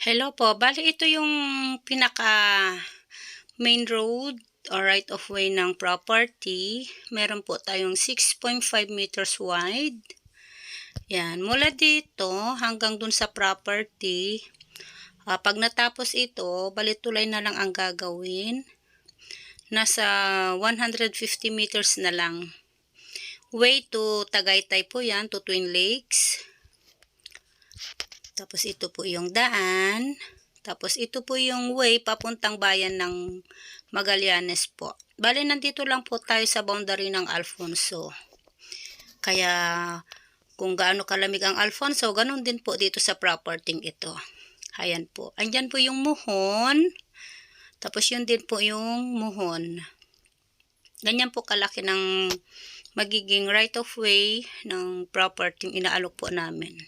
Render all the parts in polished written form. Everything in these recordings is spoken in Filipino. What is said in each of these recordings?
Hello po, bale ito yung pinaka main road or right of way ng property. Meron po tayong 6.5 meters wide. Yan, mula dito hanggang dun sa property. Pag natapos ito, bali tulay na lang ang gagawin. Nasa 150 meters na lang. Way to Tagaytay po yan, to Twin Lakes. Tapos ito po yung daan. Tapos ito po yung way papuntang bayan ng Magallanes po. Bale, nandito lang po tayo sa boundary ng Alfonso. Kaya kung gaano kalamig ang Alfonso, ganun din po dito sa property ito. Ayan po. Andyan po yung muhon. Tapos yun din po yung muhon. Ganyan po kalaki ng magiging right of way ng property inaalok po namin.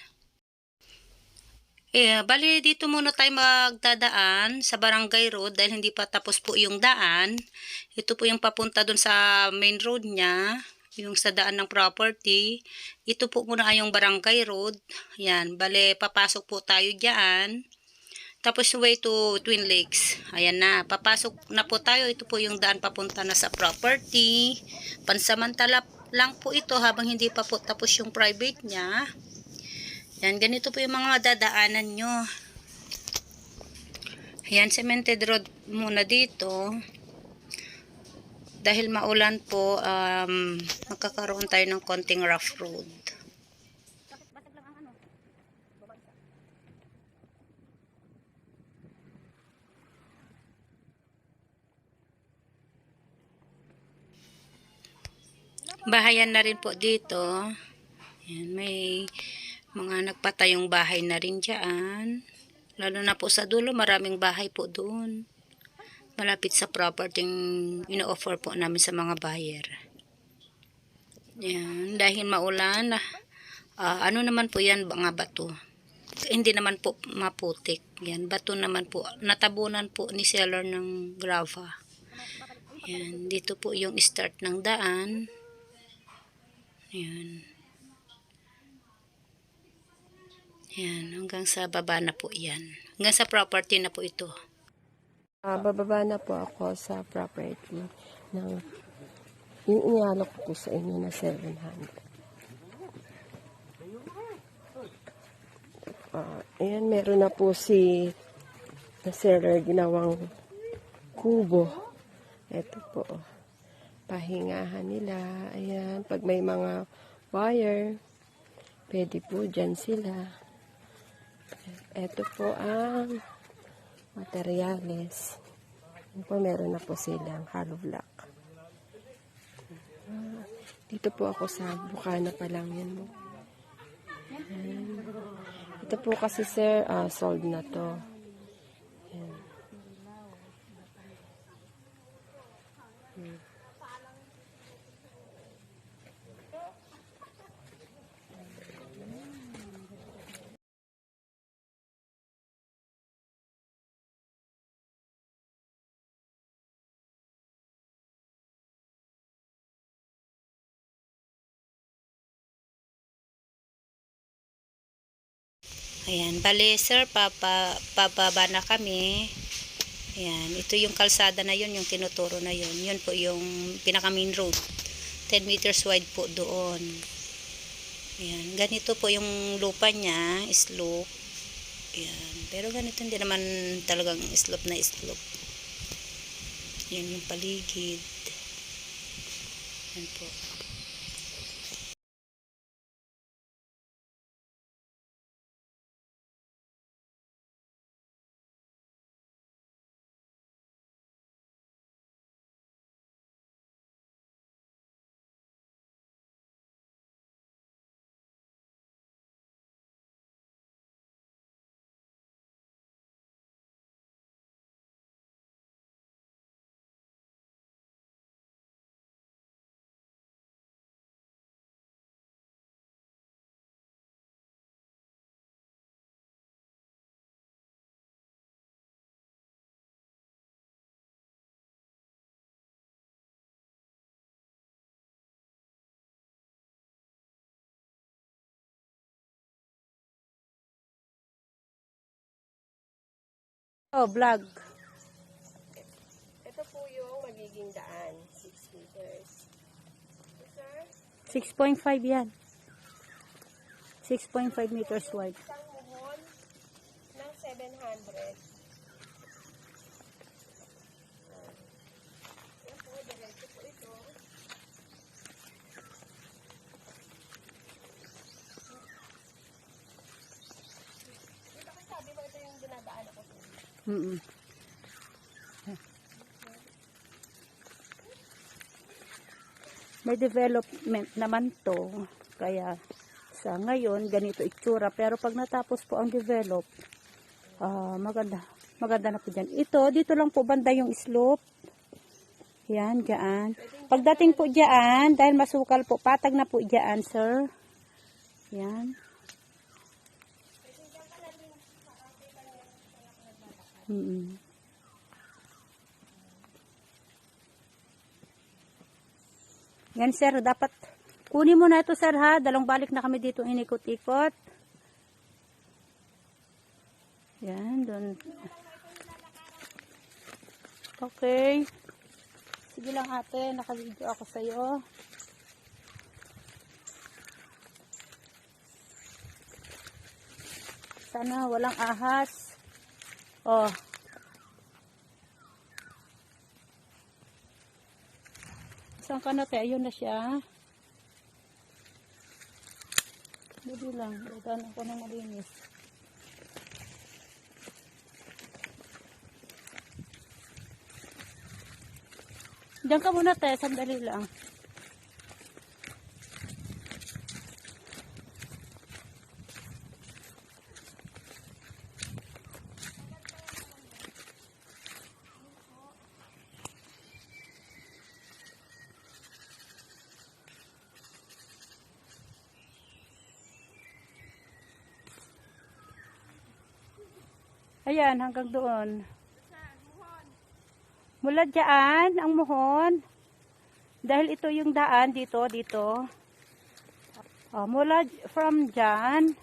Bali dito muna tayo magdadaan sa Barangay Road dahil hindi pa tapos po yung daan. Ito po yung papunta dun sa main road niya, yung sa daan ng property. Ito po muna ay yung Barangay Road. Yan, bali papasok po tayo diyan. Tapos way to Twin Lakes. Ayan na, papasok na po tayo. Ito po yung daan papunta na sa property. Pansamantala lang po ito habang hindi pa po tapos yung private niya. Yan, ganito po yung mga dadaanan nyo. Ayan, cemented road muna dito. Dahil maulan po, magkakaroon tayo ng konting rough road. Bahayan na rin po dito. Ayan, may mga nagpatayong bahay na rin dyan. Lalo na po sa dulo, maraming bahay po doon. Malapit sa property ino-offer po namin sa mga buyer. Yan, dahil maulan, ano naman po yan, mga bato. Hindi naman po maputik. Yan, bato naman po. Natabunan po ni seller ng grava. Yan, dito po yung start ng daan. Yan. Yan, hanggang sa baba na po yan. Hanggang sa property na po ito. Bababa na po ako sa property ng yung inialok ko sa inyo na 700. Ayan, meron na po si na seller ginawang kubo. Ito po, pahingahan nila. Ayan, pag may mga wire, pwede po dyan sila. Ito po ang materyales. Yan po, meron na po silang hollow block. Dito po ako sa Bukana pa lang yan mo. Ito po kasi sir, sold na to. Yan. Ayan, bale sir, pababa na kami. Ayan, ito yung kalsada na yun, yung tinuturo na yun. Yun po yung pinaka main road. 10 meters wide po doon. Ayan, ganito po yung lupa niya, slope. Ayan, pero ganito hindi naman talagang slope na slope. Yan yung paligid. Yan po. Oh, vlog. Ito po yung magiging daan. 6 meters. Sir, 6.5 yan. 6.5 meters wide. isang muhon ng 700. Yan po, diretso po ito. Di ba kasi sabi mo ito yung dinadaan ako? Mm-mm. May development naman to. Kaya sa ngayon, ganito itsura. Pero pag natapos po ang develop, maganda. Maganda na po dyan. Ito, dito lang po banda yung slope. Yan, dyan. Pagdating po dyan, dahil masukal po, patag na po dyan, sir. Yan. Mm-mm. Yan, sir, dapat kunin mo na ito, sir, ha. Dalawang balik na kami dito inikot-ikot. Yan, doon. Okay. Sige lang, ate. Naka-video ako sa'yo. Sana walang ahas. Oh. Saan ka na, te? Ayun na siya. Dali lang. Dadaan ako ng malinis. Diyan ka muna, te. Sandali lang. Ayan, hanggang doon. Mula dyan, ang muhon. Dahil ito yung daan dito. Mula from dyan.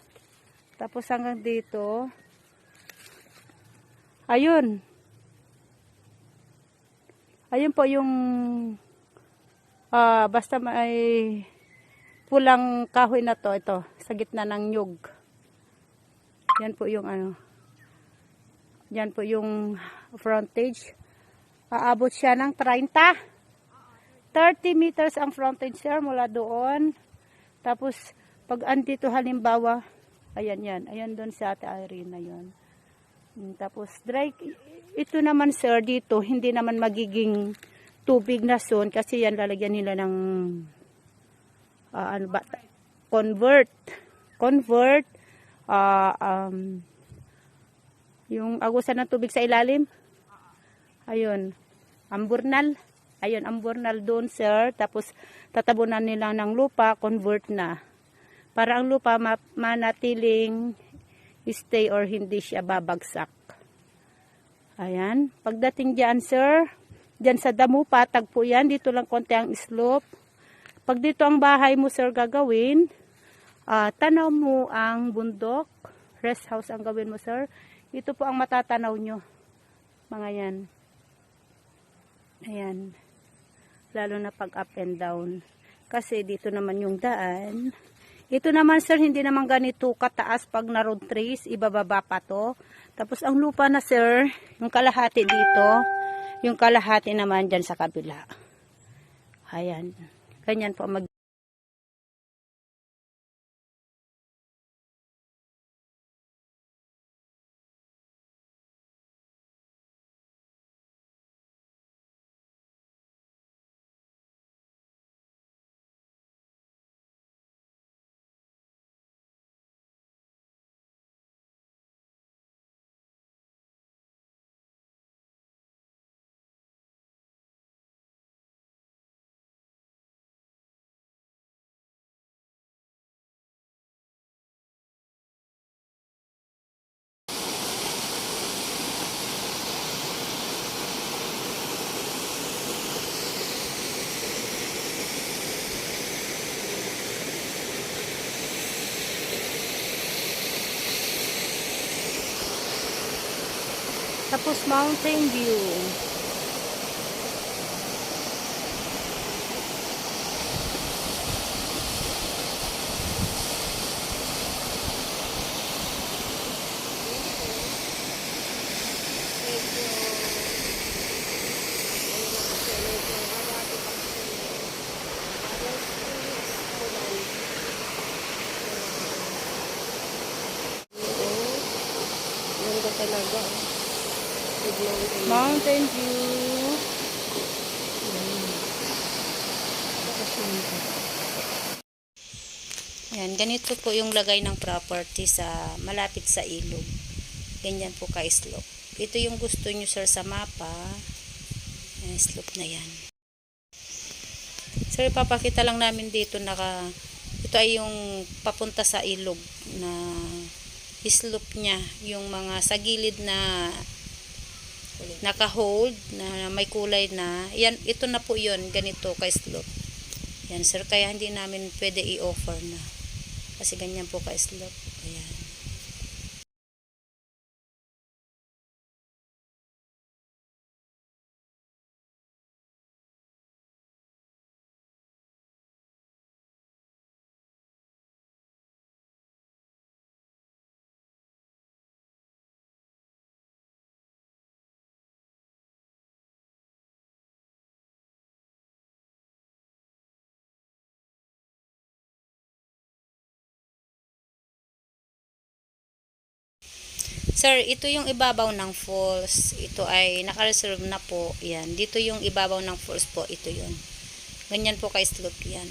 Tapos hanggang dito. Ayun. Ayun po yung basta may pulang kahoy na to. Ito, sa gitna ng nyug. Yan po yung ano. Yan po yung frontage. Aabot siya ng 30. 30 meters ang frontage, sir, mula doon. Tapos, pag andito halimbawa, ayan yan. Ayan doon sa Ate Irene na yun. Tapos, dry, ito naman, sir, dito, hindi naman magiging tubig na zone kasi yan lalagyan nila ng ano ba? Convert. Yung agusan ng tubig sa ilalim. Ayun. Amburnal. Ayun, amburnal doon, sir. Tapos, tatabunan nila ng lupa, convert na. Para ang lupa manatiling stay or hindi siya babagsak. Ayan. Pagdating dyan, sir, dyan sa damo, patag po yan. Dito lang konti ang slope. Pag dito ang bahay mo, sir, gagawin, tanaw mo ang bundok. Rest house ang gawin mo, sir. Ito po ang matatanaw nyo. Mga yan. Ayan. Lalo na pag up and down. Kasi dito naman yung daan. Ito naman, sir, hindi naman ganito kataas pag na road trace. Ibababa pa to. Tapos ang lupa na, sir, yung kalahati dito. Yung kalahati naman dyan sa kabila. Ayan. Ganyan po mag Tapos mountain view. Ganda talaga. Mountain view. Yan, ganito po yung lagay ng property sa malapit sa ilog. Ganyan po ka-slope. Ito yung gusto nyo sir sa mapa. Yan, slope na yan. Sir, ipapakita lang namin dito ito ay yung papunta sa ilog na slope niya. Yung mga sa gilid na naka-hold na may kulay na. Yan, ito na po yun. Ganito ka-slope. Yan sir, kaya hindi namin pwede i-offer na. Kasi ganyan po ka-slope. Ayan. Sir, ito yung ibabaw ng falls. Ito ay naka-reserve na po. Yan. Dito yung ibabaw ng falls po. Ito yun. Ganyan po ka-slope yan.